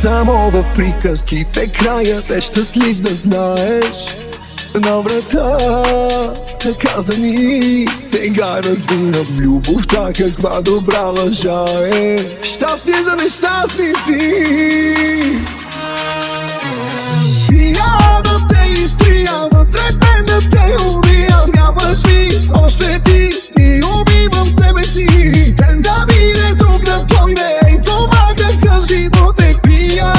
само в приказките краят е щастлив, да знаеш. На врата казани, сега разбирам любовта каква добра лъжа е. Щастие за нещастници. Я да те изтрия, вътре мен да те убия. Трябваш ми още ти и убивам себе си. Ден да мине, друг да дойде, и това какъв живот е пия.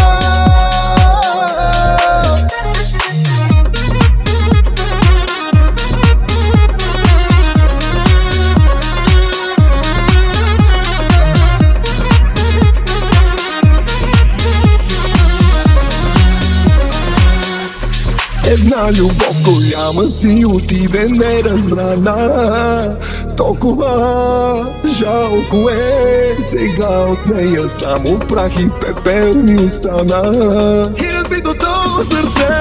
Една любов голяма си отиде неразбрана. Толкова жалко е, сега от нея само прах и пепел ми остана. И разбитото сърце.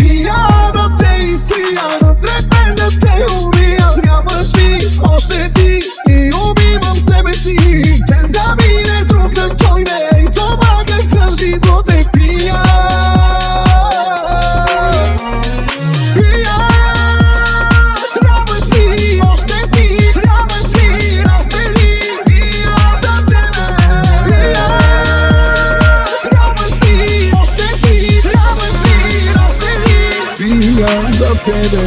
И я да те изтрия, пред мен да те убия. Трябваш ми още ти и убивам себе си. Ден да мине, друг да дойде, и това какъв живот е пия. Трябваш ми още ти, трябваш ми разбери, и аз за тебе. Трябваш ми още ти, трябваш ми разбери, и аз за тебе.